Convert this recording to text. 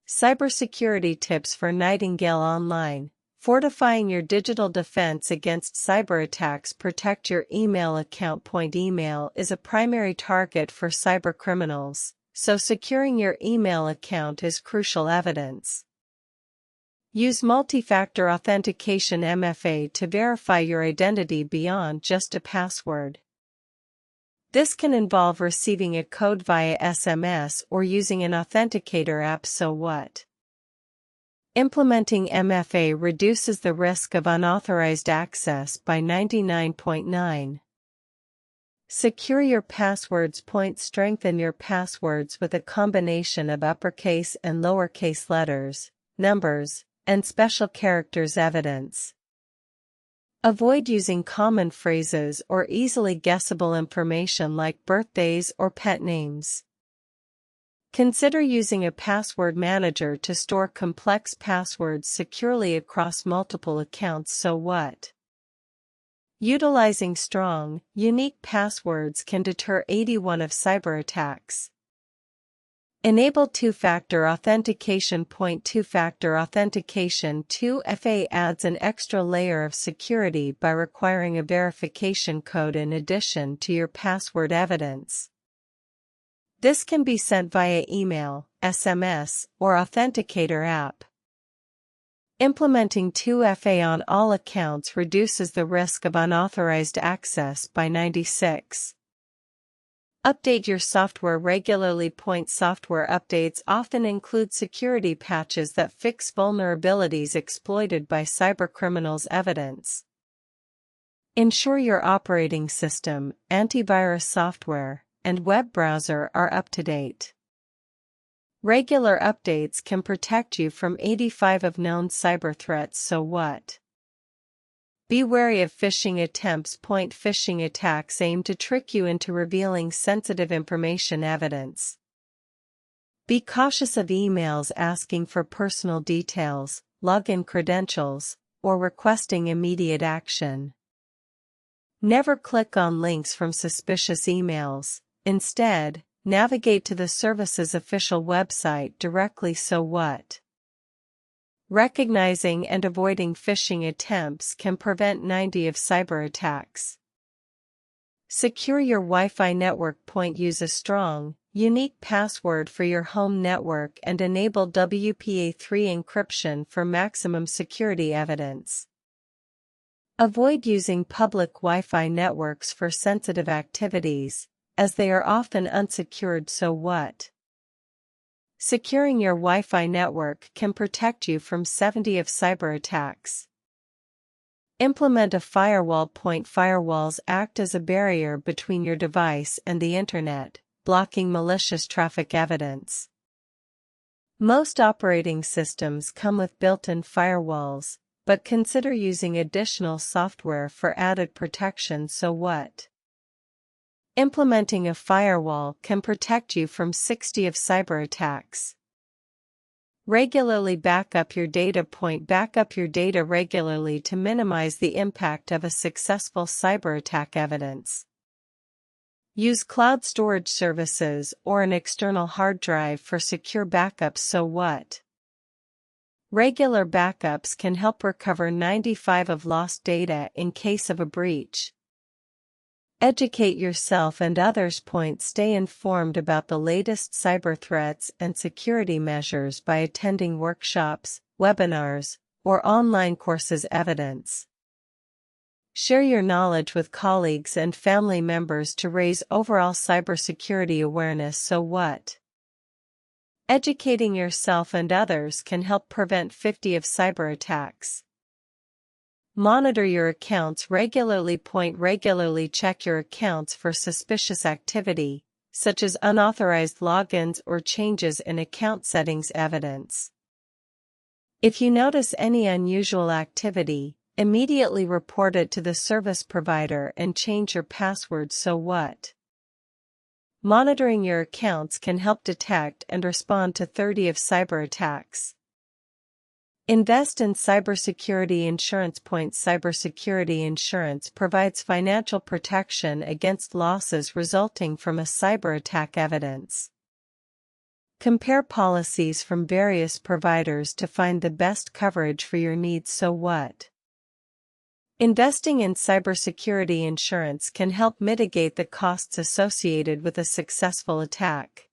Cybersecurity tips for Nightingale Online. Fortifying your digital defense against cyber attacks. Protect your email account. Email is a primary target for cybercriminals, so securing your email account is crucial. Evidence. Use multi-factor authentication (MFA) to verify your identity beyond just a password. This can involve receiving a code via SMS or using an authenticator app. So what? Implementing MFA reduces the risk of unauthorized access by 99.9%. Secure your passwords. Strengthen your passwords with a combination of uppercase and lowercase letters, numbers, and special characters. Evidence. Avoid using common phrases or easily guessable information like birthdays or pet names. Consider using a password manager to store complex passwords securely across multiple accounts. So what? Utilizing strong, unique passwords can deter 81% of cyber attacks. Enable two-factor authentication. Two-factor authentication 2FA adds an extra layer of security by requiring a verification code in addition to your password. Evidence. This can be sent via email, SMS, or authenticator app. Implementing 2FA on all accounts reduces the risk of unauthorized access by 96%. Update your software regularly. Software updates often include security patches that fix vulnerabilities exploited by cybercriminals. Evidence. Ensure your operating system, antivirus software, and web browser are up to date. Regular updates can protect you from 85% of known cyber threats. So what? Be wary of phishing attempts. Phishing attacks aim to trick you into revealing sensitive information. Evidence. Be cautious of emails asking for personal details, login credentials, or requesting immediate action. Never click on links from suspicious emails. Instead, navigate to the service's official website directly. So what? Recognizing and avoiding phishing attempts can prevent 90% of cyber attacks. Secure your Wi-Fi network. Use a strong, unique password for your home network and enable WPA3 encryption for maximum security. Evidence. Avoid using public Wi-Fi networks for sensitive activities, as they are often unsecured. So what? Securing your Wi-Fi network can protect you from 70% of cyber attacks. Implement a firewall. Firewalls act as a barrier between your device and the internet, blocking malicious traffic. Evidence. Most operating systems come with built-in firewalls, but consider using additional software for added protection. So what? Implementing a firewall can protect you from 60% of cyber attacks. Regularly back up your data. Back up your data regularly to minimize the impact of a successful cyber attack. Evidence. Use cloud storage services or an external hard drive for secure backups. So what? Regular backups can help recover 95% of lost data in case of a breach. Educate yourself and others. Stay informed about the latest cyber threats and security measures by attending workshops, webinars, or online courses. Evidence. Share your knowledge with colleagues and family members to raise overall cybersecurity awareness. So what? Educating yourself and others can help prevent 50% of cyber attacks. Monitor your accounts regularly. Regularly check your accounts for suspicious activity, such as unauthorized logins or changes in account settings. Evidence. If you notice any unusual activity, immediately report it to the service provider and change your password. So what? Monitoring your accounts can help detect and respond to 30% of cyber attacks. Invest in cybersecurity insurance. Cybersecurity insurance provides financial protection against losses resulting from a cyber attack. Evidence. Compare policies from various providers to find the best coverage for your needs. So what? Investing in cybersecurity insurance can help mitigate the costs associated with a successful attack.